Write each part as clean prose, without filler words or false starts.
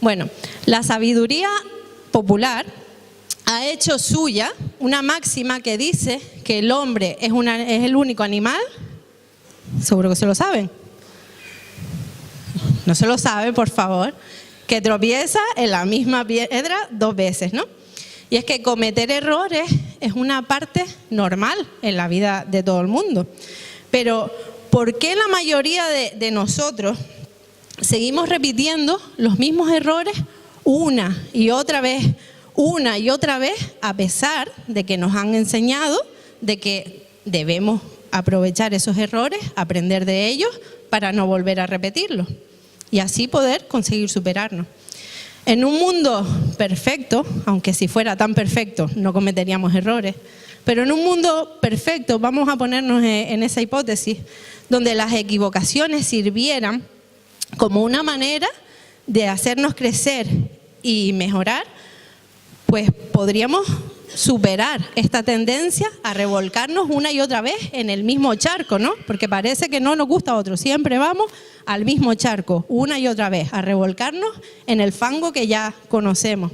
Bueno, la sabiduría popular ha hecho suya una máxima que dice que el hombre es el único animal, seguro que se lo saben, no se lo sabe, por favor, que tropieza en la misma piedra 2 veces, ¿no? Y es que cometer errores es una parte normal en la vida de todo el mundo. Pero, ¿por qué la mayoría de nosotros seguimos repitiendo los mismos errores una y otra vez, a pesar de que nos han enseñado de que debemos aprovechar esos errores, aprender de ellos para no volver a repetirlos y así poder conseguir superarnos? En un mundo perfecto, aunque si fuera tan perfecto no cometeríamos errores, pero en un mundo perfecto, vamos a ponernos en esa hipótesis, donde las equivocaciones sirvieran como una manera de hacernos crecer y mejorar, pues podríamos superar esta tendencia a revolcarnos una y otra vez en el mismo charco, ¿no? Porque parece que no nos gusta otro, siempre vamos al mismo charco, una y otra vez, a revolcarnos en el fango que ya conocemos.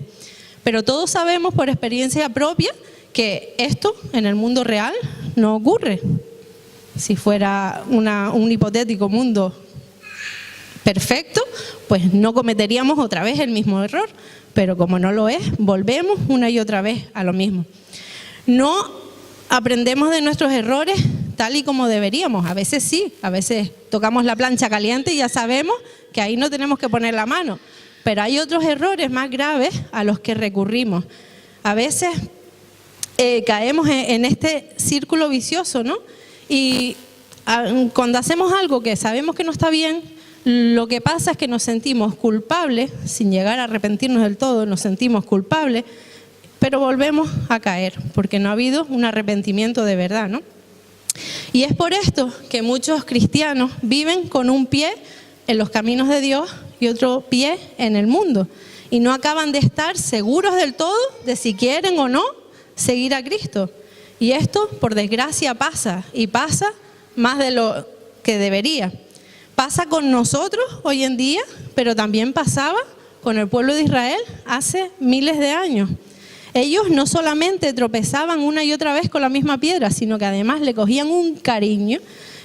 Pero todos sabemos por experiencia propia que esto en el mundo real no ocurre. Si fuera un hipotético mundo perfecto, pues no cometeríamos otra vez el mismo error. Pero como no lo es, volvemos una y otra vez a lo mismo. No aprendemos de nuestros errores tal y como deberíamos. A veces sí, a veces tocamos la plancha caliente y ya sabemos que ahí no tenemos que poner la mano. Pero hay otros errores más graves a los que recurrimos. A veces caemos en este círculo vicioso, ¿no? Y cuando hacemos algo que sabemos que no está bien, lo que pasa es que nos sentimos culpables, sin llegar a arrepentirnos del todo, nos sentimos culpables, pero volvemos a caer, porque no ha habido un arrepentimiento de verdad, ¿no? Y es por esto que muchos cristianos viven con un pie en los caminos de Dios y otro pie en el mundo, y no acaban de estar seguros del todo de si quieren o no seguir a Cristo. Y esto, por desgracia, pasa, y pasa más de lo que debería. Pasa con nosotros hoy en día, pero también pasaba con el pueblo de Israel hace miles de años. Ellos no solamente tropezaban una y otra vez con la misma piedra, sino que además le cogían un cariño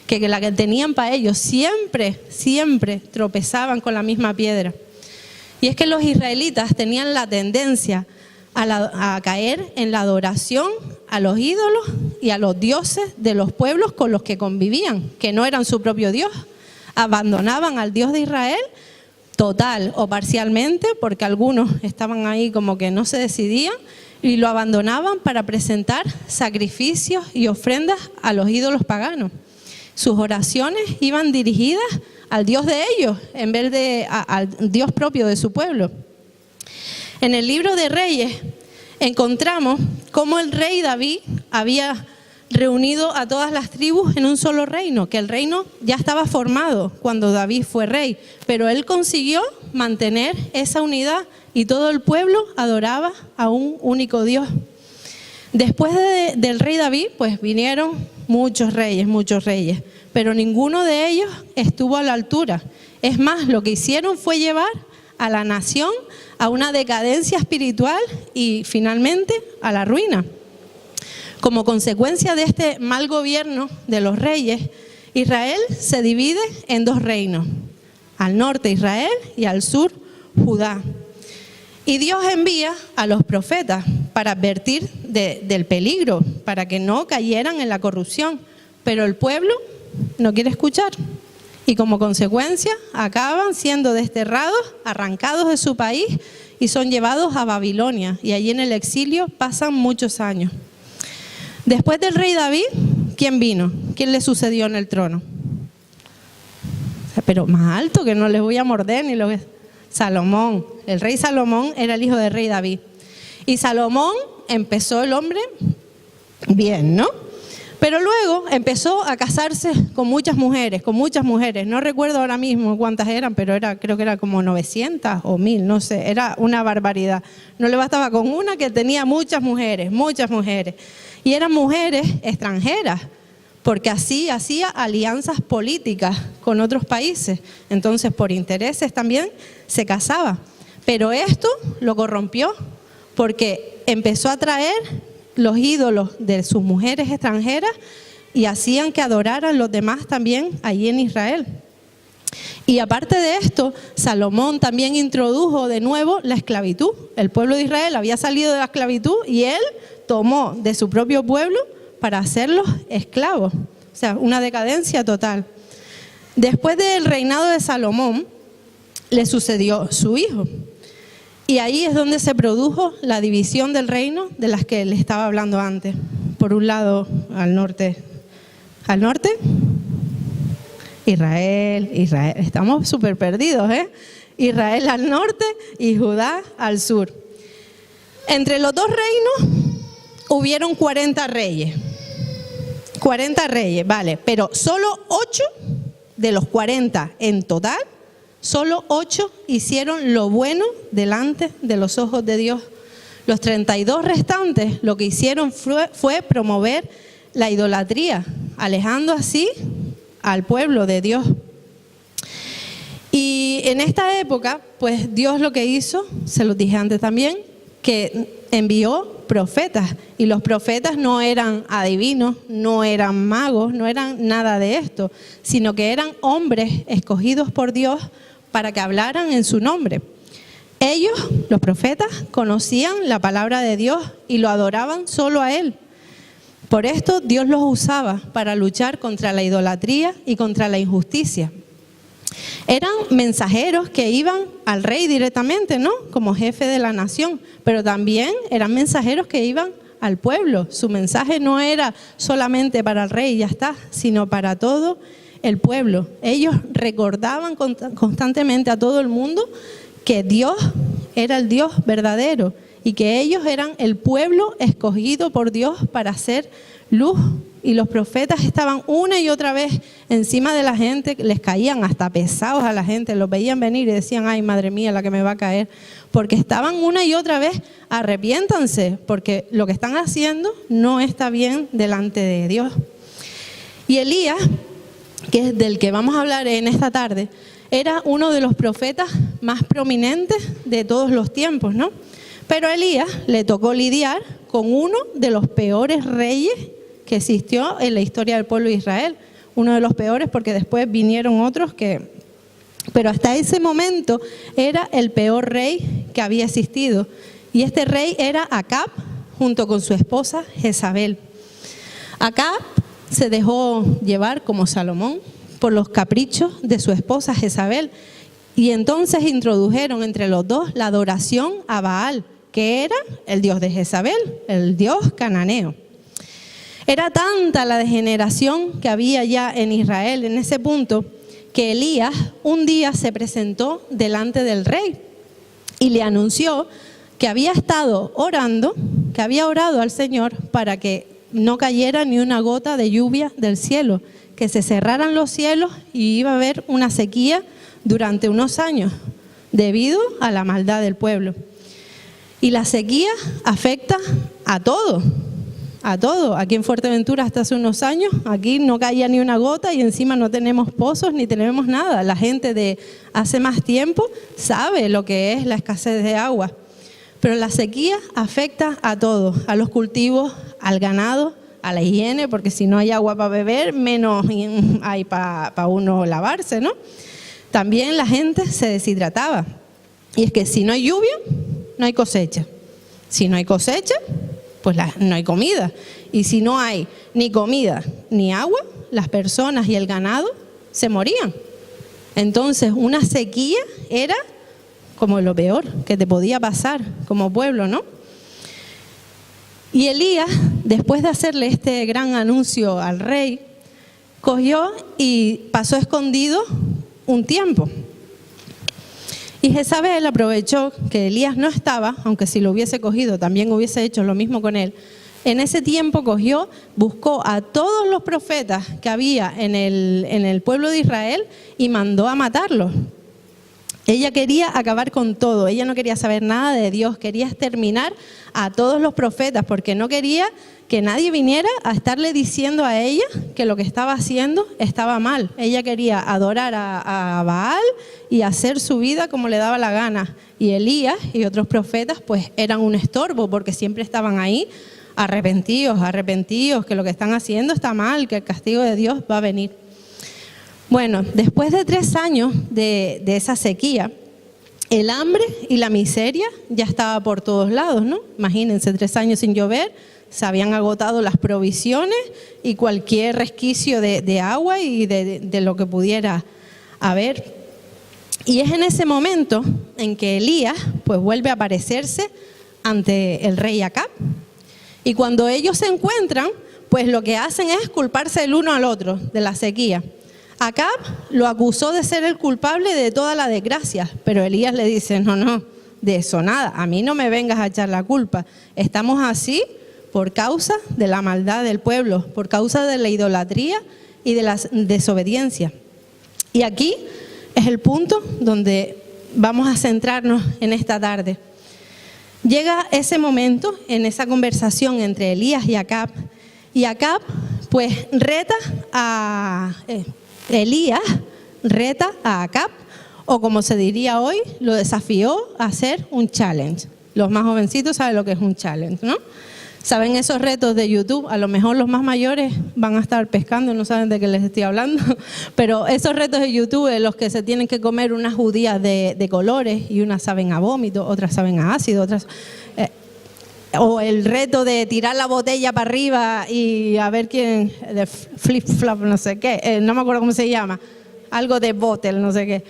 que la que tenían para ellos. Siempre tropezaban con la misma piedra. Y es que los israelitas tenían la tendencia a caer en la adoración a los ídolos y a los dioses de los pueblos con los que convivían, que no eran su propio Dios. Abandonaban al Dios de Israel total o parcialmente, porque algunos estaban ahí como que no se decidían, y lo abandonaban para presentar sacrificios y ofrendas a los ídolos paganos. Sus oraciones iban dirigidas al Dios de ellos en vez de al Dios propio de su pueblo. En el libro de Reyes encontramos cómo el rey David había reunido a todas las tribus en un solo reino, que el reino ya estaba formado cuando David fue rey, pero él consiguió mantener esa unidad y todo el pueblo adoraba a un único Dios. Después del rey David, pues vinieron muchos reyes, pero ninguno de ellos estuvo a la altura. Es más, lo que hicieron fue llevar a la nación a una decadencia espiritual y finalmente a la ruina. Como consecuencia de este mal gobierno de los reyes, Israel se divide en 2 reinos, al norte Israel y al sur Judá. Y Dios envía a los profetas para advertir del peligro, para que no cayeran en la corrupción, pero el pueblo no quiere escuchar. Y como consecuencia acaban siendo desterrados, arrancados de su país y son llevados a Babilonia. Y allí en el exilio pasan muchos años. Después del rey David, ¿quién vino? ¿Quién le sucedió en el trono? Pero más alto, que no les voy a morder ni lo que... Salomón. El rey Salomón era el hijo del rey David. Y Salomón empezó el hombre bien, ¿no? Pero luego empezó a casarse con muchas mujeres. No recuerdo ahora mismo cuántas eran, pero creo que era como 900 o 1000, no sé, era una barbaridad. No le bastaba con una, que tenía muchas mujeres. Y eran mujeres extranjeras, porque así hacía alianzas políticas con otros países. Entonces, por intereses también se casaba. Pero esto lo corrompió porque empezó a traer los ídolos de sus mujeres extranjeras y hacían que adoraran los demás también allí en Israel. Y aparte de esto, Salomón también introdujo de nuevo la esclavitud. El pueblo de Israel había salido de la esclavitud y él tomó de su propio pueblo para hacerlos esclavos. O sea, una decadencia total. Después del reinado de Salomón, le sucedió su hijo. Y ahí es donde se produjo la división del reino de las que les estaba hablando antes. Por un lado, al norte, Israel, estamos súper perdidos, Israel al norte y Judá al sur. Entre los dos reinos hubieron 40 reyes. 40 reyes, vale, pero solo 8 de los 40 en total, solo 8 hicieron lo bueno delante de los ojos de Dios. Los 32 restantes lo que hicieron fue promover la idolatría, alejando así al pueblo de Dios. Y en esta época, pues Dios lo que hizo, se los dije antes también, que envió profetas. Y los profetas no eran adivinos, no eran magos, no eran nada de esto, sino que eran hombres escogidos por Dios para que hablaran en su nombre. Ellos, los profetas, conocían la palabra de Dios y lo adoraban solo a Él. Por esto Dios los usaba para luchar contra la idolatría y contra la injusticia. Eran mensajeros que iban al rey directamente, ¿no? Como jefe de la nación, pero también eran mensajeros que iban al pueblo. Su mensaje no era solamente para el rey y ya está, sino para todo el pueblo. Ellos recordaban constantemente a todo el mundo que Dios era el Dios verdadero y que ellos eran el pueblo escogido por Dios para hacer luz. Y los profetas estaban una y otra vez encima de la gente, les caían hasta pesados a la gente, los veían venir y decían, ay, madre mía, la que me va a caer, porque estaban una y otra vez, arrepiéntanse, porque lo que están haciendo no está bien delante de Dios. Y Elías, que es del que vamos a hablar en esta tarde, era uno de los profetas más prominentes de todos los tiempos, ¿no? Pero a Elías le tocó lidiar con uno de los peores reyes que existió en la historia del pueblo de Israel. Uno de los peores porque después vinieron otros pero hasta ese momento era el peor rey que había existido. Y este rey era Acab junto con su esposa Jezabel. Acab se dejó llevar como Salomón por los caprichos de su esposa Jezabel. Y entonces introdujeron entre los dos la adoración a Baal, que era el dios de Jezabel, el dios cananeo. Era tanta la degeneración que había ya en Israel en ese punto que Elías un día se presentó delante del rey y le anunció que había estado orando, que había orado al Señor para que no cayera ni una gota de lluvia del cielo, que se cerraran los cielos y iba a haber una sequía durante unos años debido a la maldad del pueblo. Y la sequía afecta a todo. A todo. Aquí en Fuerteventura hasta hace unos años, aquí no caía ni una gota y encima no tenemos pozos ni tenemos nada. La gente de hace más tiempo sabe lo que es la escasez de agua. Pero la sequía afecta a todo, a los cultivos, al ganado, a la higiene, porque si no hay agua para beber, menos hay para uno lavarse, ¿no? También la gente se deshidrataba. Y es que si no hay lluvia, no hay cosecha. Si no hay cosecha, pues no hay comida. Y si no hay ni comida ni agua, las personas y el ganado se morían. Entonces, una sequía era como lo peor que te podía pasar como pueblo, ¿no? Y Elías, después de hacerle este gran anuncio al rey, cogió y pasó escondido un tiempo. Y Jezabel aprovechó que Elías no estaba, aunque si lo hubiese cogido también hubiese hecho lo mismo con él. En ese tiempo cogió, buscó a todos los profetas que había en el pueblo de Israel y mandó a matarlos. Ella quería acabar con todo, ella no quería saber nada de Dios, quería exterminar a todos los profetas porque no quería que nadie viniera a estarle diciendo a ella que lo que estaba haciendo estaba mal. Ella quería adorar a Baal y hacer su vida como le daba la gana. Y Elías y otros profetas pues eran un estorbo porque siempre estaban ahí arrepentidos, que lo que están haciendo está mal, que el castigo de Dios va a venir. Bueno, después de 3 años de esa sequía, el hambre y la miseria ya estaba por todos lados, ¿no? Imagínense, 3 años sin llover, se habían agotado las provisiones y cualquier resquicio de agua y de lo que pudiera haber. Y es en ese momento en que Elías pues vuelve a aparecerse ante el rey Acab. Y cuando ellos se encuentran, pues lo que hacen es culparse el uno al otro de la sequía. Acab lo acusó de ser el culpable de toda la desgracia, pero Elías le dice, no, de eso nada, a mí no me vengas a echar la culpa. Estamos así por causa de la maldad del pueblo, por causa de la idolatría y de la desobediencia. Y aquí es el punto donde vamos a centrarnos en esta tarde. Llega ese momento en esa conversación entre Elías y Acab pues Elías reta a Acab, o como se diría hoy, lo desafió a hacer un challenge. Los más jovencitos saben lo que es un challenge, ¿no? ¿Saben esos retos de YouTube? A lo mejor los más mayores van a estar pescando, no saben de qué les estoy hablando, pero esos retos de YouTube en los que se tienen que comer unas judías de colores y unas saben a vómito, otras saben a ácido, otras... o el reto de tirar la botella para arriba y a ver quién, de flip-flop, no sé qué, no me acuerdo cómo se llama, algo de bottle, no sé qué.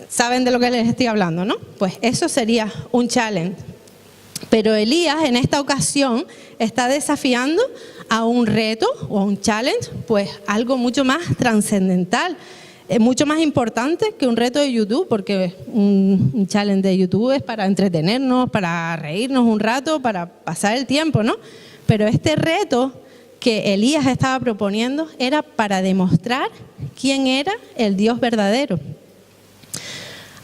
¿Saben de lo que les estoy hablando, no? Pues eso sería un challenge. Pero Elías en esta ocasión está desafiando a un reto o a un challenge, pues algo mucho más trascendental, mucho más importante que un reto de YouTube, porque un challenge de YouTube es para entretenernos, para reírnos un rato, para pasar el tiempo, ¿no? Pero este reto que Elías estaba proponiendo era para demostrar quién era el Dios verdadero.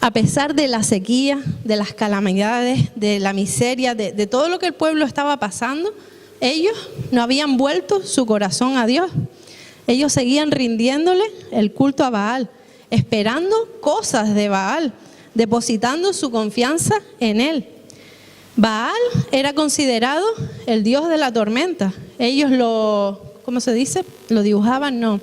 A pesar de la sequía, de las calamidades, de la miseria, de todo lo que el pueblo estaba pasando, ellos no habían vuelto su corazón a Dios. Ellos seguían rindiéndole el culto a Baal, esperando cosas de Baal, depositando su confianza en él. Baal era considerado el dios de la tormenta. Ellos ¿cómo se dice? Lo dibujaban, no.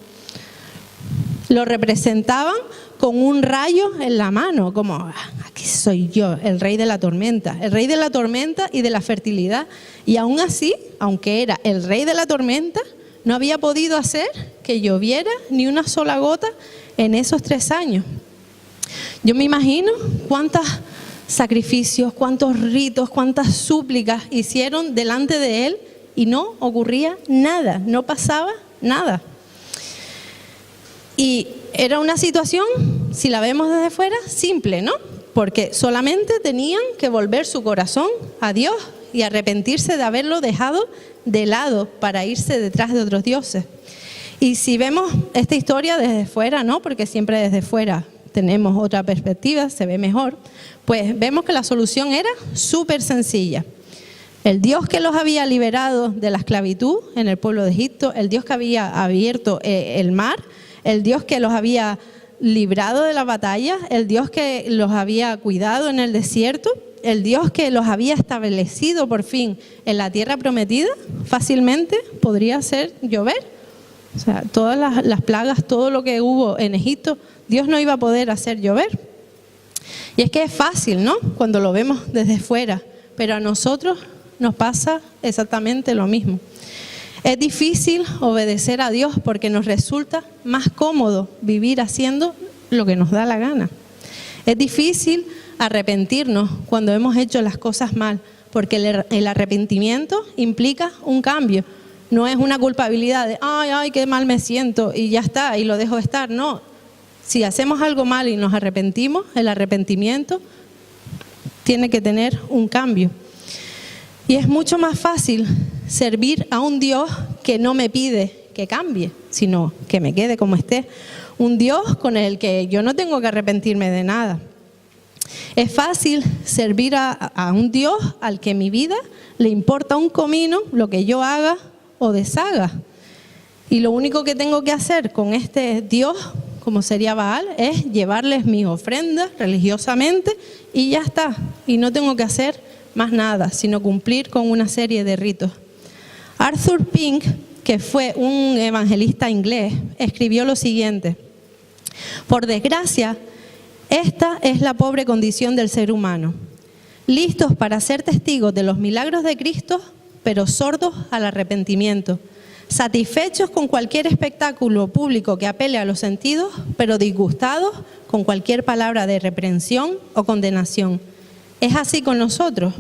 Lo representaban con un rayo en la mano, como aquí soy yo, el rey de la tormenta y de la fertilidad. Y aún así, aunque era el rey de la tormenta, no había podido hacer que lloviera ni una sola gota en esos 3 años. Yo me imagino cuántos sacrificios, cuántos ritos, cuántas súplicas hicieron delante de él y no ocurría nada, no pasaba nada. Y era una situación, si la vemos desde fuera, simple, ¿no? Porque solamente tenían que volver su corazón a Dios y arrepentirse de haberlo dejado de lado para irse detrás de otros dioses. Y si vemos esta historia desde fuera, ¿no? Porque siempre desde fuera tenemos otra perspectiva, se ve mejor, pues vemos que la solución era súper sencilla. El Dios que los había liberado de la esclavitud en el pueblo de Egipto, el Dios que había abierto el mar, el Dios que los había librado de la batalla, el Dios que los había cuidado en el desierto, el Dios que los había establecido por fin en la tierra prometida, fácilmente podría hacer llover. O sea, todas las plagas, todo lo que hubo en Egipto, Dios no iba a poder hacer llover. Y es que es fácil, ¿no? Cuando lo vemos desde fuera, pero a nosotros nos pasa exactamente lo mismo. Es difícil obedecer a Dios porque nos resulta más cómodo vivir haciendo lo que nos da la gana. Es difícil arrepentirnos cuando hemos hecho las cosas mal, porque el arrepentimiento implica un cambio. No es una culpabilidad de, ay, qué mal me siento y ya está, y lo dejo estar. No, si hacemos algo mal y nos arrepentimos, el arrepentimiento tiene que tener un cambio. Y es mucho más fácil servir a un Dios que no me pide que cambie, sino que me quede como esté. Un Dios con el que yo no tengo que arrepentirme de nada. Es fácil servir a un Dios al que mi vida le importa un comino lo que yo haga o deshaga. Y lo único que tengo que hacer con este Dios, como sería Baal, es llevarles mis ofrendas religiosamente y ya está. Y no tengo que hacer más nada, sino cumplir con una serie de ritos. Arthur Pink, que fue un evangelista inglés, escribió lo siguiente: por desgracia, esta es la pobre condición del ser humano, listos para ser testigos de los milagros de Cristo, pero sordos al arrepentimiento, satisfechos con cualquier espectáculo público que apele a los sentidos, pero disgustados con cualquier palabra de reprensión o condenación. ¿Es así con nosotros?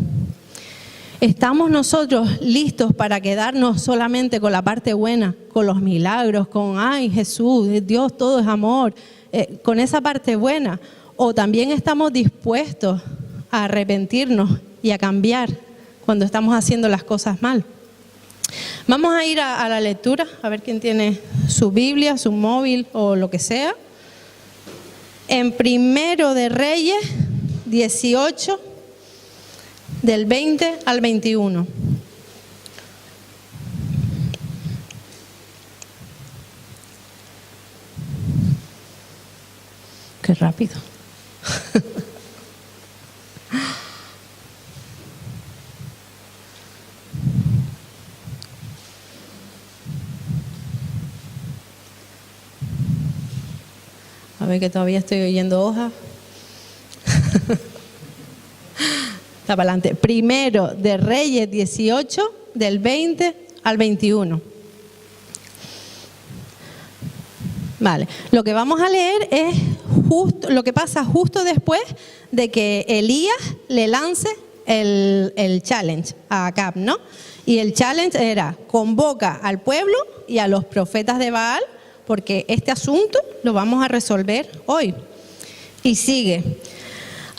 ¿Estamos nosotros listos para quedarnos solamente con la parte buena, con los milagros, con ay Jesús, Dios todo es amor, con esa parte buena? ¿O también estamos dispuestos a arrepentirnos y a cambiar cuando estamos haciendo las cosas mal? Vamos a ir a la lectura, a ver quién tiene su Biblia, su móvil o lo que sea. En Primero de Reyes 18, del 20 al 21. Qué rápido. A ver, que todavía estoy oyendo hojas. Está para adelante. Primero de Reyes 18, del 20 al 21. Vale, lo que vamos a leer es justo lo que pasa justo después de que Elías le lance el challenge a Acab, ¿no? Y el challenge era: convoca al pueblo y a los profetas de Baal, porque este asunto lo vamos a resolver hoy. Y sigue: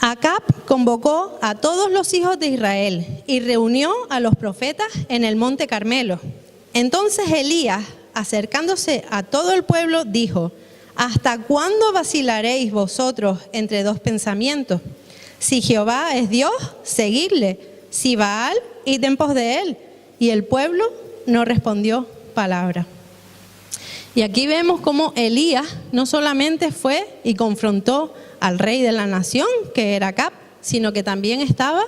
Acab convocó a todos los hijos de Israel y reunió a los profetas en el monte Carmelo. Entonces Elías, acercándose a todo el pueblo, dijo: ¿hasta cuándo vacilaréis vosotros entre dos pensamientos? Si Jehová es Dios, seguidle; si Baal, id en pos de él. Y el pueblo no respondió palabra. Y aquí vemos cómo Elías no solamente fue y confrontó al rey de la nación, que era Acab, sino que también estaba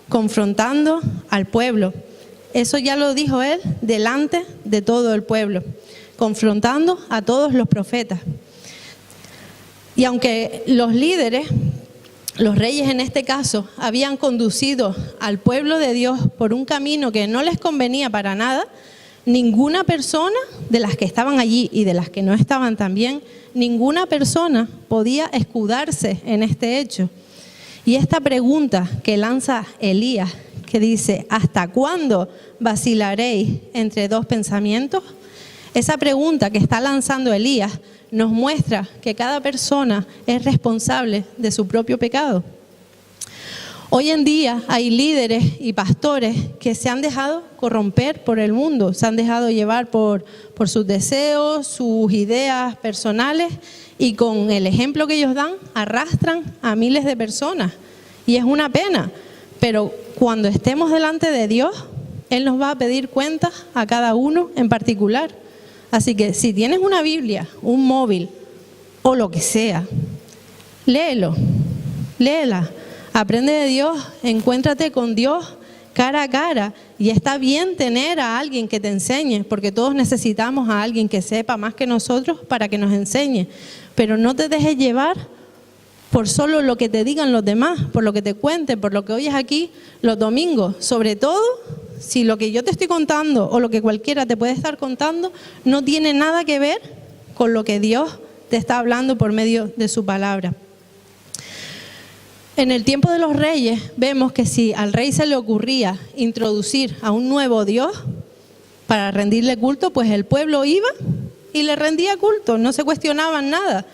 confrontando al pueblo. Eso ya lo dijo él delante de todo el pueblo, confrontando a todos los profetas. Y aunque los líderes, los reyes en este caso, habían conducido al pueblo de Dios por un camino que no les convenía para nada, ninguna persona de las que estaban allí y de las que no estaban también, ninguna persona podía escudarse en este hecho. Y esta pregunta que lanza Elías, que dice: ¿hasta cuándo vacilaréis entre dos pensamientos? Esa pregunta que está lanzando Elías nos muestra que cada persona es responsable de su propio pecado. Hoy en día hay líderes y pastores que se han dejado corromper por el mundo, se han dejado llevar por sus deseos, sus ideas personales, y con el ejemplo que ellos dan arrastran a miles de personas. Y es una pena, pero cuando estemos delante de Dios, Él nos va a pedir cuentas a cada uno en particular. Así que si tienes una Biblia, un móvil o lo que sea, léela. Aprende de Dios, encuéntrate con Dios cara a cara. Y está bien tener a alguien que te enseñe, porque todos necesitamos a alguien que sepa más que nosotros para que nos enseñe. Pero no te dejes llevar por solo lo que te digan los demás, por lo que te cuenten, por lo que oyes aquí los domingos. Sobre todo, si lo que yo te estoy contando o lo que cualquiera te puede estar contando no tiene nada que ver con lo que Dios te está hablando por medio de su palabra. En el tiempo de los reyes vemos que si al rey se le ocurría introducir a un nuevo Dios para rendirle culto, pues el pueblo iba y le rendía culto, no se cuestionaban nada.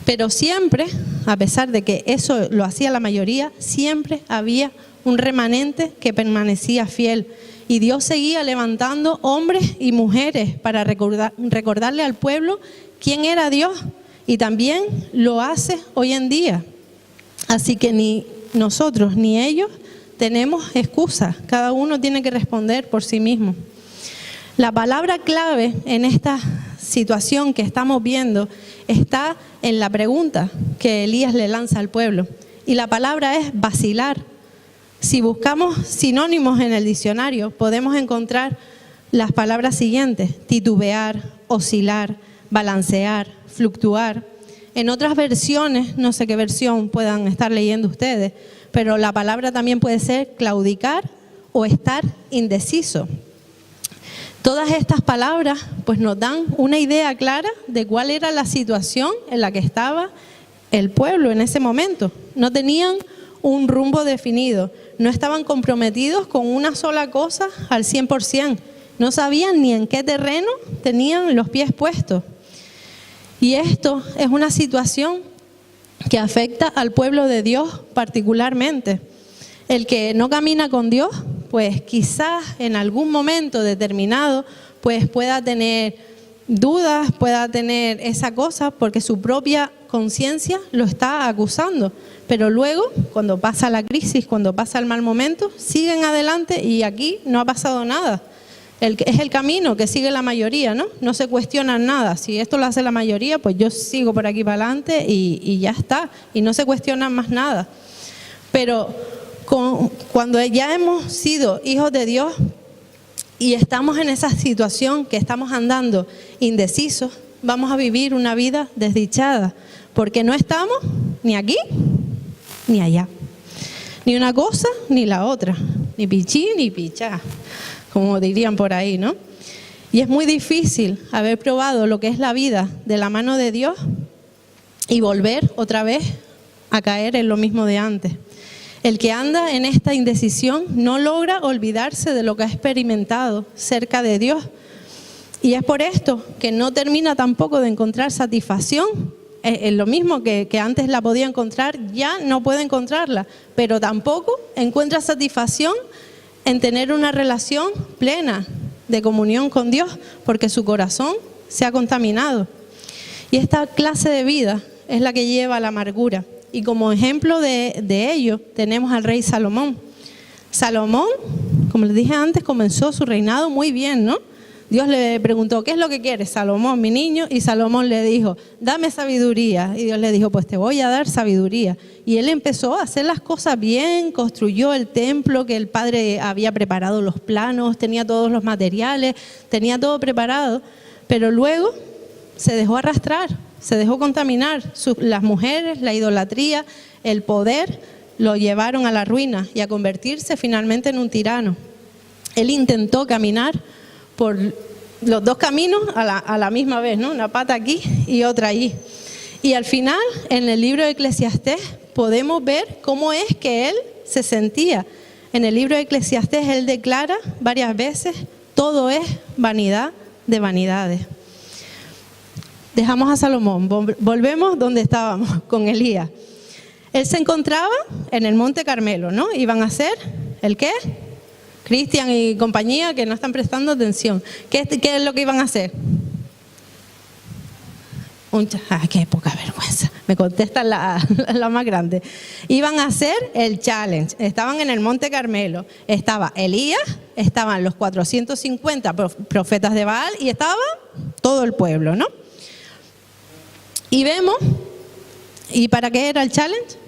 Pero siempre, a pesar de que eso lo hacía la mayoría, siempre había un remanente que permanecía fiel. Y Dios seguía levantando hombres y mujeres para recordarle al pueblo quién era Dios. Y también lo hace hoy en día. Así que ni nosotros ni ellos tenemos excusa. Cada uno tiene que responder por sí mismo. La palabra clave en esta situación que estamos viendo está en la pregunta que Elías le lanza al pueblo. Y la palabra es vacilar. Si buscamos sinónimos en el diccionario, podemos encontrar las palabras siguientes: titubear, oscilar, balancear, fluctuar. En otras versiones, no sé qué versión puedan estar leyendo ustedes, pero la palabra también puede ser claudicar o estar indeciso. Todas estas palabras pues nos dan una idea clara de cuál era la situación en la que estaba el pueblo en ese momento. No tenían un rumbo definido, no estaban comprometidos con una sola cosa al 100%, no sabían ni en qué terreno tenían los pies puestos. Y esto es una situación que afecta al pueblo de Dios particularmente. El que no camina con Dios, pues quizás en algún momento determinado, pues pueda tener dudas, pueda tener esa cosa, porque su propia conciencia lo está acusando. Pero luego, cuando pasa la crisis, cuando pasa el mal momento, siguen adelante y aquí no ha pasado nada. Es el camino que sigue la mayoría, ¿no? No se cuestionan nada. Si esto lo hace la mayoría, pues yo sigo por aquí para adelante y ya está. Y no se cuestionan más nada. Pero cuando ya hemos sido hijos de Dios y estamos en esa situación que estamos andando indecisos, vamos a vivir una vida desdichada. Porque no estamos ni aquí ni allá. Ni una cosa ni la otra. Ni pichí ni pichá, como dirían por ahí, ¿no? Y es muy difícil haber probado lo que es la vida de la mano de Dios y volver otra vez a caer en lo mismo de antes. El que anda en esta indecisión no logra olvidarse de lo que ha experimentado cerca de Dios. Y es por esto que no termina tampoco de encontrar satisfacción. En lo mismo que antes la podía encontrar, ya no puede encontrarla, pero tampoco encuentra satisfacción en tener una relación plena de comunión con Dios, porque su corazón se ha contaminado. Y esta clase de vida es la que lleva a la amargura. Y como ejemplo de ello tenemos al rey Salomón. Salomón, como les dije antes, comenzó su reinado muy bien, ¿no? Dios le preguntó, ¿qué es lo que quieres, Salomón, mi niño? Y Salomón le dijo, dame sabiduría. Y Dios le dijo, pues te voy a dar sabiduría. Y él empezó a hacer las cosas bien, construyó el templo que el padre había preparado los planos, tenía todos los materiales, tenía todo preparado, pero luego se dejó arrastrar, se dejó contaminar. Las mujeres, la idolatría, el poder lo llevaron a la ruina y a convertirse finalmente en un tirano. Él intentó caminar por los dos caminos a la misma vez, ¿no? Una pata aquí y otra allí. Y al final, en el libro de Eclesiastés, podemos ver cómo es que él se sentía. En el libro de Eclesiastés, él declara varias veces, todo es vanidad de vanidades. Dejamos a Salomón, volvemos donde estábamos, con Elías. Él se encontraba en el Monte Carmelo, ¿no? Iban a hacer, ¿el qué? Cristian y compañía que no están prestando atención. ¿Qué es lo que iban a hacer? ¡Qué poca vergüenza! Me contesta la más grande. Iban a hacer el challenge. Estaban en el Monte Carmelo. Estaba Elías, estaban los 450 profetas de Baal y estaba todo el pueblo, ¿no? Y vemos, ¿y para qué era el challenge?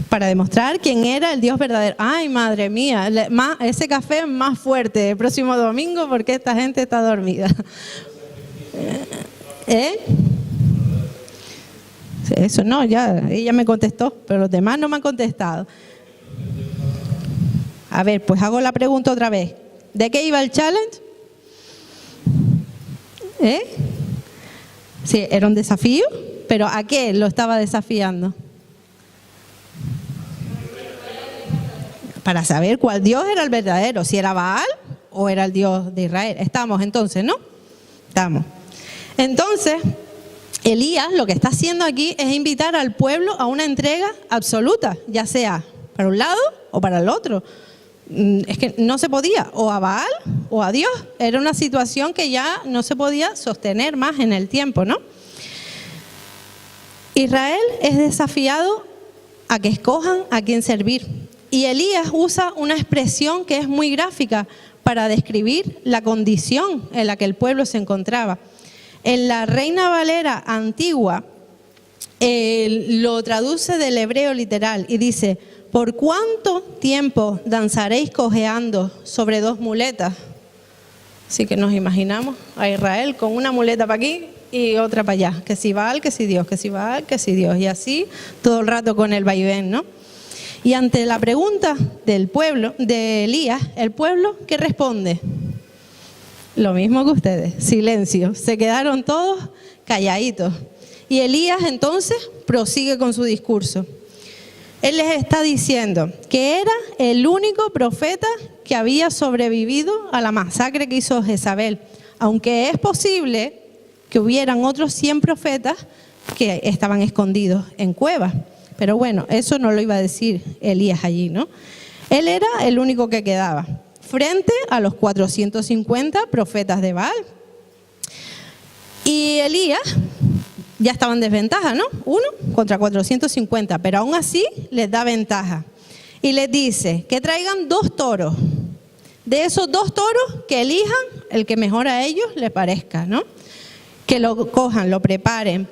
Para demostrar quién era el Dios verdadero. Ay, madre mía, ese café es más fuerte el próximo domingo porque esta gente está dormida. Eso no, ya ella me contestó, pero los demás no me han contestado. A ver, pues hago la pregunta otra vez. ¿De qué iba el challenge? Sí, era un desafío, pero ¿a qué lo estaba desafiando? Para saber cuál Dios era el verdadero, si era Baal o era el Dios de Israel. Estamos entonces, ¿no? Estamos. Entonces, Elías lo que está haciendo aquí es invitar al pueblo a una entrega absoluta, ya sea para un lado o para el otro. Es que no se podía, o a Baal o a Dios. Era una situación que ya no se podía sostener más en el tiempo, ¿no? Israel es desafiado a que escojan a quién servir. Y Elías usa una expresión que es muy gráfica para describir la condición en la que el pueblo se encontraba. En la Reina Valera antigua lo traduce del hebreo literal y dice: ¿por cuánto tiempo danzaréis cojeando sobre dos muletas? Así que nos imaginamos a Israel con una muleta para aquí y otra para allá, que si Baal, que si Dios, que si Baal, que si Dios, y así todo el rato con el vaivén, ¿no? Y ante la pregunta del pueblo, de Elías, el pueblo, ¿qué responde? Lo mismo que ustedes, silencio, se quedaron todos calladitos. Y Elías entonces prosigue con su discurso. Él les está diciendo que era el único profeta que había sobrevivido a la masacre que hizo Jezabel, aunque es posible que hubieran otros 100 profetas que estaban escondidos en cuevas. Pero bueno, eso no lo iba a decir Elías allí, ¿no? Él era el único que quedaba frente a los 450 profetas de Baal. Y Elías ya estaba en desventaja, ¿no? 1 contra 450, pero aún así les da ventaja. Y les dice que traigan 2 toros. De esos 2 toros, que elijan el que mejor a ellos les parezca, ¿no? Que lo cojan, lo preparen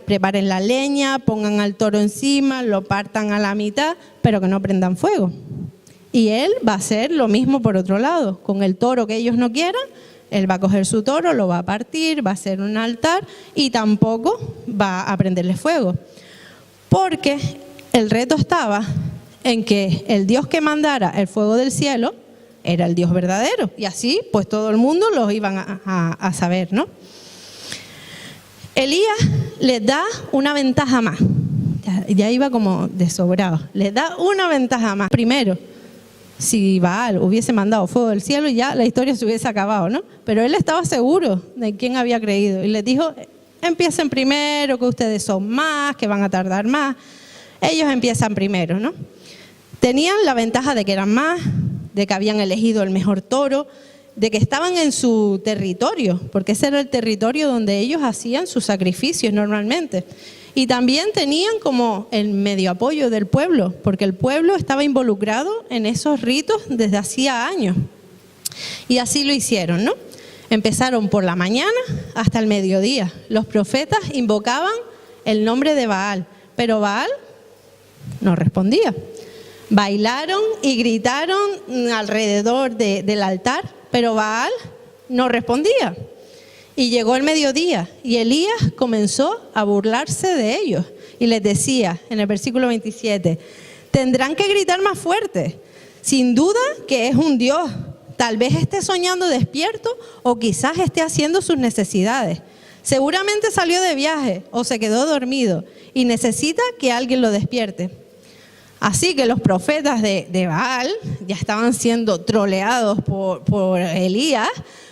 la leña, pongan al toro encima, lo partan a la mitad, pero que no prendan fuego. Y él va a hacer lo mismo por otro lado. Con el toro que ellos no quieran, él va a coger su toro, lo va a partir, va a hacer un altar y tampoco va a prenderle fuego. Porque el reto estaba en que el Dios que mandara el fuego del cielo era el Dios verdadero. Y así, pues todo el mundo lo iban a saber, ¿no? Elías les da una ventaja más. Ya iba como de sobrado. Les da una ventaja más. Primero, si Baal hubiese mandado fuego del cielo, ya la historia se hubiese acabado, ¿no? Pero él estaba seguro de quién había creído. Y les dijo: empiecen primero, que ustedes son más, que van a tardar más. Ellos empiezan primero, ¿no? Tenían la ventaja de que eran más, de que habían elegido el mejor toro, de que estaban en su territorio, porque ese era el territorio donde ellos hacían sus sacrificios normalmente. Y también tenían como el medio apoyo del pueblo, porque el pueblo estaba involucrado en esos ritos desde hacía años. Y así lo hicieron, ¿no? Empezaron por la mañana hasta el mediodía. Los profetas invocaban el nombre de Baal, pero Baal no respondía. Bailaron y gritaron alrededor del altar, pero Baal no respondía. Y llegó el mediodía y Elías comenzó a burlarse de ellos y les decía en el versículo 27, tendrán que gritar más fuerte, sin duda que es un Dios, tal vez esté soñando despierto o quizás esté haciendo sus necesidades. Seguramente salió de viaje o se quedó dormido y necesita que alguien lo despierte. Así que los profetas de Baal ya estaban siendo troleados por Elías,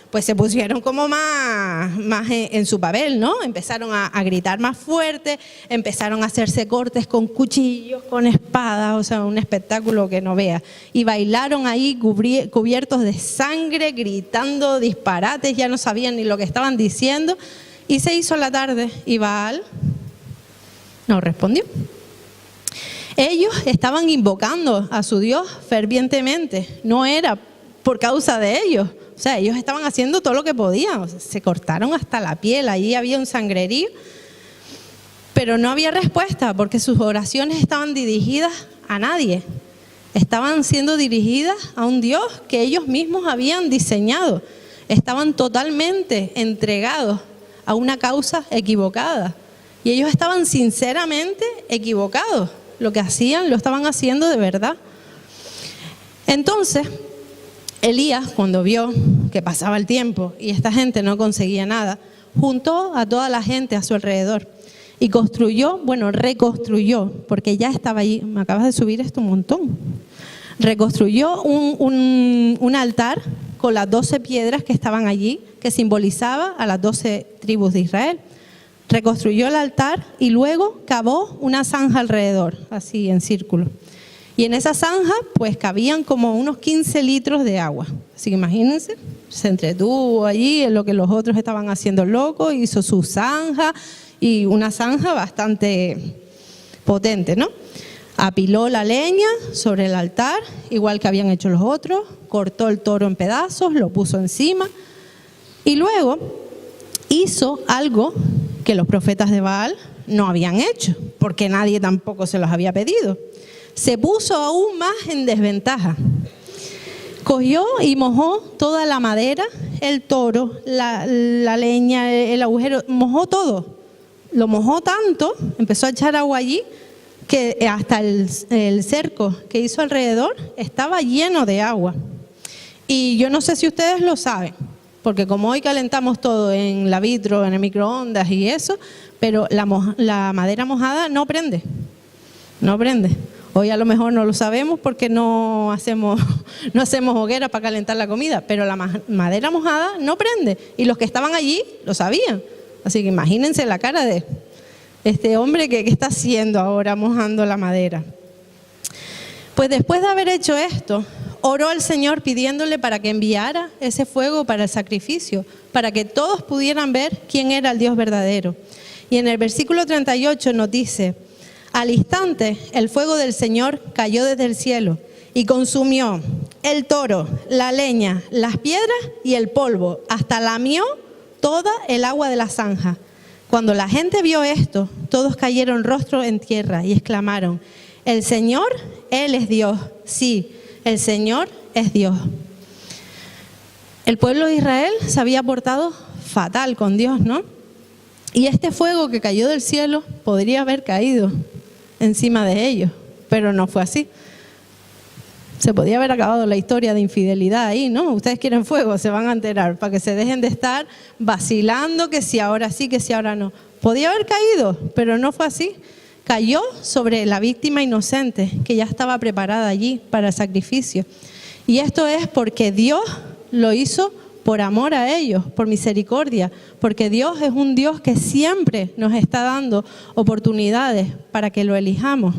pues se pusieron como más en su papel, ¿no? Empezaron a gritar más fuerte, empezaron a hacerse cortes con cuchillos, con espadas, o sea, un espectáculo que no vea. Y bailaron ahí cubiertos de sangre, gritando disparates, ya no sabían ni lo que estaban diciendo. Y se hizo la tarde y Baal no respondió. Ellos estaban invocando a su Dios fervientemente, no era por causa de ellos. O sea, ellos estaban haciendo todo lo que podían, o sea, se cortaron hasta la piel, allí había un sangrerío, pero no había respuesta porque sus oraciones estaban dirigidas a nadie. Estaban siendo dirigidas a un Dios que ellos mismos habían diseñado. Estaban totalmente entregados a una causa equivocada y ellos estaban sinceramente equivocados. Lo que hacían lo estaban haciendo de verdad. Entonces, Elías, cuando vio que pasaba el tiempo y esta gente no conseguía nada, juntó a toda la gente a su alrededor y reconstruyó, porque ya estaba allí. Me acabas de subir esto un montón. Reconstruyó un altar con las 12 piedras que estaban allí, que simbolizaba a las 12 tribus de Israel. Reconstruyó el altar y luego cavó una zanja alrededor, así en círculo. Y en esa zanja pues cabían como unos 15 litros de agua. Así que imagínense, se entretuvo allí en lo que los otros estaban haciendo locos, hizo su zanja y una zanja bastante potente, ¿no? Apiló la leña sobre el altar, igual que habían hecho los otros, cortó el toro en pedazos, lo puso encima y luego hizo algo que los profetas de Baal no habían hecho, porque nadie tampoco se los había pedido. Se puso aún más en desventaja. Cogió y mojó toda la madera, el toro, la leña, el agujero, mojó todo. Lo mojó tanto, empezó a echar agua allí, que hasta el cerco que hizo alrededor estaba lleno de agua. Y yo no sé si ustedes lo saben, porque como hoy calentamos todo en la vitro, en el microondas y eso, pero la madera mojada no prende, no prende. Hoy a lo mejor no lo sabemos porque no hacemos hoguera para calentar la comida, pero la madera mojada no prende. Y los que estaban allí lo sabían. Así que imagínense la cara de este hombre que está haciendo ahora mojando la madera. Pues después de haber hecho esto, oró al Señor pidiéndole para que enviara ese fuego para el sacrificio, para que todos pudieran ver quién era el Dios verdadero. Y en el versículo 38 nos dice: al instante el fuego del Señor cayó desde el cielo y consumió el toro, la leña, las piedras y el polvo, hasta lamió toda el agua de la zanja. Cuando la gente vio esto, todos cayeron rostro en tierra y exclamaron: el Señor, Él es Dios. Sí, el Señor es Dios. El pueblo de Israel se había portado fatal con Dios, ¿no? Y este fuego que cayó del cielo podría haber caído encima de ellos, pero no fue así. Se podía haber acabado la historia de infidelidad ahí, ¿no? Ustedes quieren fuego, se van a enterar, para que se dejen de estar vacilando que si ahora sí, que si ahora no. Podía haber caído, pero no fue así. Cayó sobre la víctima inocente que ya estaba preparada allí para el sacrificio. Y esto es porque Dios lo hizo por amor a ellos, por misericordia, porque Dios es un Dios que siempre nos está dando oportunidades para que lo elijamos,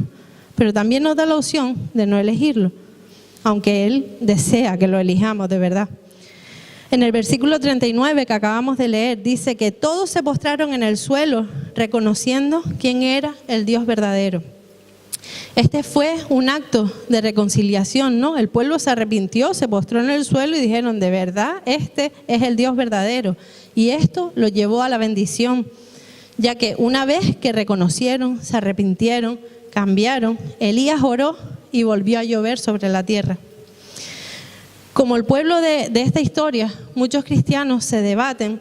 pero también nos da la opción de no elegirlo, aunque Él desea que lo elijamos de verdad. En el versículo 39 que acabamos de leer, dice que todos se postraron en el suelo reconociendo quién era el Dios verdadero. Este fue un acto de reconciliación, ¿no? El pueblo se arrepintió, se postró en el suelo y dijeron: de verdad, este es el Dios verdadero. Y esto lo llevó a la bendición, ya que una vez que reconocieron, se arrepintieron, cambiaron, Elías oró y volvió a llover sobre la tierra. Como el pueblo de esta historia, muchos cristianos se debaten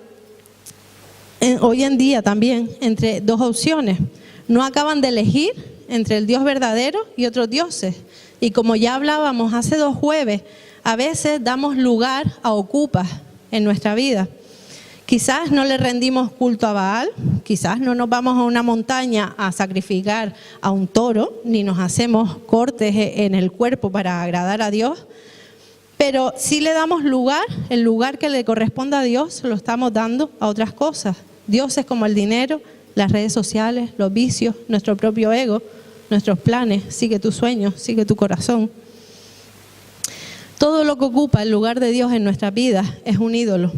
hoy en día también entre dos opciones. No acaban de elegir entre el Dios verdadero y otros dioses. Y como ya hablábamos hace 2 jueves, a veces damos lugar a ocupas en nuestra vida. Quizás no le rendimos culto a Baal, quizás no nos vamos a una montaña a sacrificar a un toro, ni nos hacemos cortes en el cuerpo para agradar a Dios, pero sí le damos lugar, el lugar que le corresponde a Dios lo estamos dando a otras cosas. Dioses como el dinero, las redes sociales, los vicios, nuestro propio ego, nuestros planes, sigue tus sueños, sigue tu corazón. Todo lo que ocupa el lugar de Dios en nuestras vidas es un ídolo.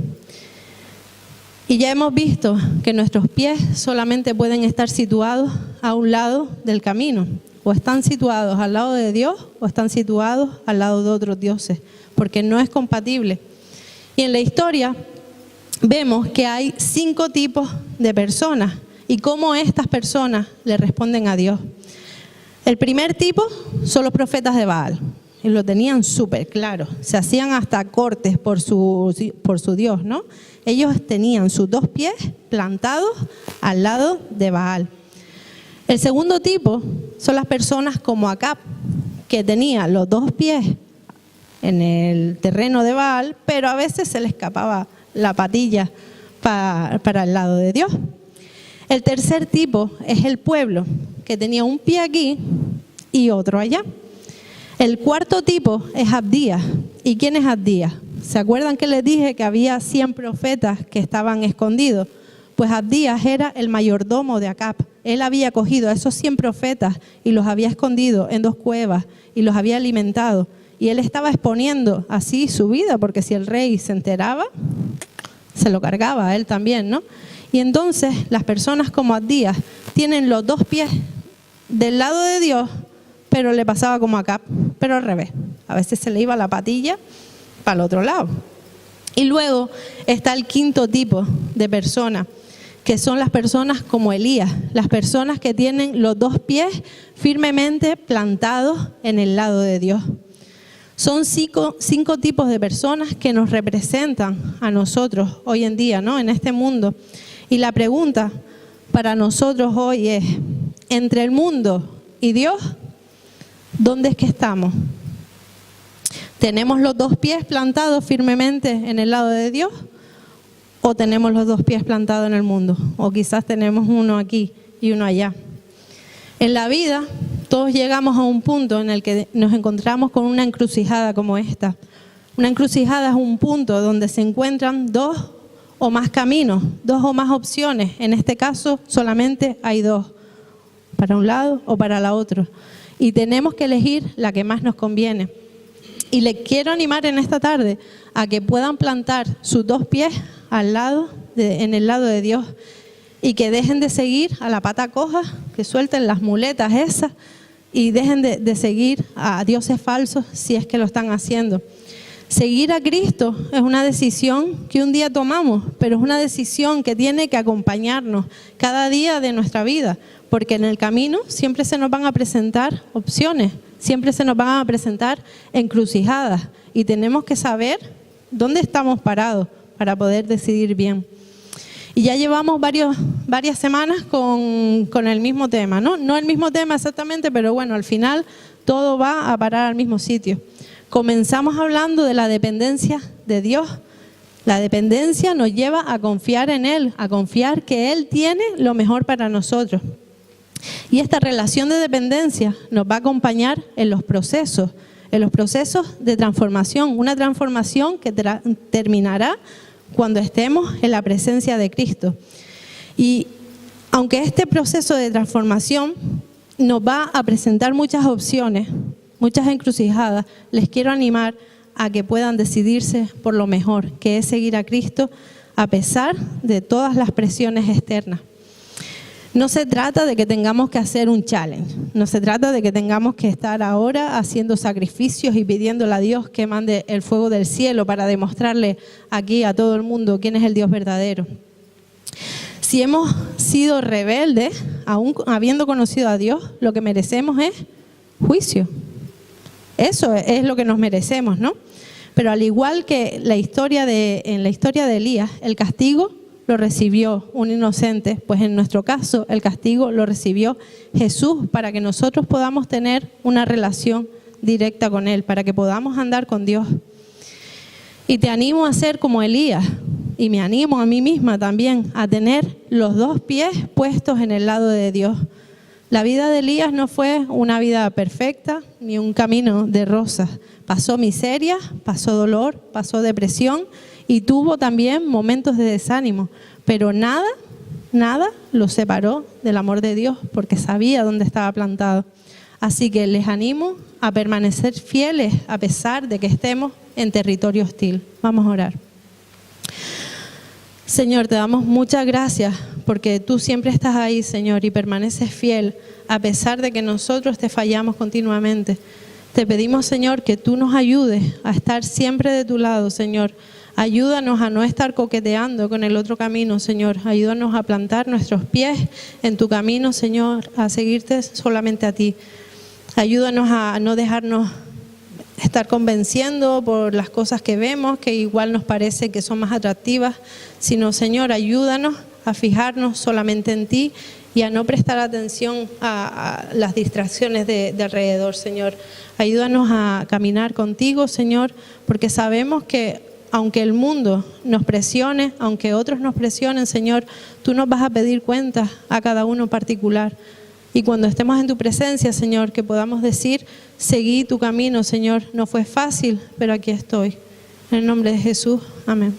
Y ya hemos visto que nuestros pies solamente pueden estar situados a un lado del camino. O están situados al lado de Dios o están situados al lado de otros dioses, porque no es compatible. Y en la historia vemos que hay 5 tipos de personas y cómo estas personas le responden a Dios. El primer tipo son los profetas de Baal, y lo tenían súper claro, se hacían hasta cortes por su Dios, ¿no? Ellos tenían sus 2 pies plantados al lado de Baal. El segundo tipo son las personas como Acab, que tenía los 2 pies en el terreno de Baal, pero a veces se le escapaba la patilla para el lado de Dios. El tercer tipo es el pueblo, que tenía un pie aquí y otro allá. El cuarto tipo es Abdías. ¿Y quién es Abdías? ¿Se acuerdan que les dije que había 100 profetas que estaban escondidos? Pues Abdías era el mayordomo de Acab. Él había cogido a esos 100 profetas y los había escondido en 2 cuevas y los había alimentado. Y él estaba exponiendo así su vida, porque si el rey se enteraba, se lo cargaba a él también, ¿no? Y entonces las personas como Abdías tienen los 2 pies del lado de Dios, pero le pasaba como acá, pero al revés. A veces se le iba la patilla para el otro lado. Y luego está el quinto tipo de personas, que son las personas como Elías, las personas que tienen los dos pies firmemente plantados en el lado de Dios. Son cinco tipos de personas que nos representan a nosotros hoy en día, ¿no? En este mundo. Y la pregunta para nosotros hoy es, entre el mundo y Dios, ¿dónde es que estamos? ¿Tenemos los dos pies plantados firmemente en el lado de Dios? ¿O tenemos los dos pies plantados en el mundo? O quizás tenemos uno aquí y uno allá. En la vida, todos llegamos a un punto en el que nos encontramos con una encrucijada como esta. Una encrucijada es un punto donde se encuentran dos o más caminos, dos o más opciones. En este caso, solamente hay dos, para un lado o para la otra. Y tenemos que elegir la que más nos conviene. Y les quiero animar en esta tarde a que puedan plantar sus dos pies en el lado de Dios y que dejen de seguir a la pata coja, que suelten las muletas esas y dejen de seguir a dioses falsos si es que lo están haciendo. Seguir a Cristo es una decisión que un día tomamos, pero es una decisión que tiene que acompañarnos cada día de nuestra vida, porque en el camino siempre se nos van a presentar opciones, siempre se nos van a presentar encrucijadas y tenemos que saber dónde estamos parados para poder decidir bien. Y ya llevamos varias semanas con el mismo tema, ¿no? No el mismo tema exactamente, pero bueno, al final todo va a parar al mismo sitio. Comenzamos hablando de la dependencia de Dios. La dependencia nos lleva a confiar en Él, a confiar que Él tiene lo mejor para nosotros. Y esta relación de dependencia nos va a acompañar en los procesos de transformación, una transformación que terminará cuando estemos en la presencia de Cristo. Y aunque este proceso de transformación nos va a presentar muchas opciones, muchas encrucijadas, les quiero animar a que puedan decidirse por lo mejor, que es seguir a Cristo a pesar de todas las presiones externas. No se trata de que tengamos que hacer un challenge, no se trata de que tengamos que estar ahora haciendo sacrificios y pidiéndole a Dios que mande el fuego del cielo para demostrarle aquí a todo el mundo quién es el Dios verdadero. Si hemos sido rebeldes, aún habiendo conocido a Dios, lo que merecemos es juicio. Eso es lo que nos merecemos, ¿no? Pero al igual que en la historia de Elías, el castigo lo recibió un inocente, pues en nuestro caso el castigo lo recibió Jesús para que nosotros podamos tener una relación directa con Él, para que podamos andar con Dios. Y te animo a ser como Elías, y me animo a mí misma también a tener los dos pies puestos en el lado de Dios. La vida de Elías no fue una vida perfecta ni un camino de rosas. Pasó miseria, pasó dolor, pasó depresión y tuvo también momentos de desánimo, pero nada lo separó del amor de Dios porque sabía dónde estaba plantado. Así que les animo a permanecer fieles a pesar de que estemos en territorio hostil. Vamos a orar. Señor, te damos muchas gracias porque tú siempre estás ahí, Señor, y permaneces fiel a pesar de que nosotros te fallamos continuamente. Te pedimos, Señor, que tú nos ayudes a estar siempre de tu lado, Señor. Ayúdanos a no estar coqueteando con el otro camino, Señor. Ayúdanos a plantar nuestros pies en tu camino, Señor, a seguirte solamente a ti. Ayúdanos a no dejarnos estar convenciendo por las cosas que vemos, que igual nos parece que son más atractivas, sino, Señor, ayúdanos a fijarnos solamente en ti y a no prestar atención a las distracciones de alrededor, Señor. Ayúdanos a caminar contigo, Señor, porque sabemos que aunque el mundo nos presione, aunque otros nos presionen, Señor, tú nos vas a pedir cuentas a cada uno en particular. Y cuando estemos en tu presencia, Señor, que podamos decir, seguí tu camino, Señor. No fue fácil, pero aquí estoy. En el nombre de Jesús, amén.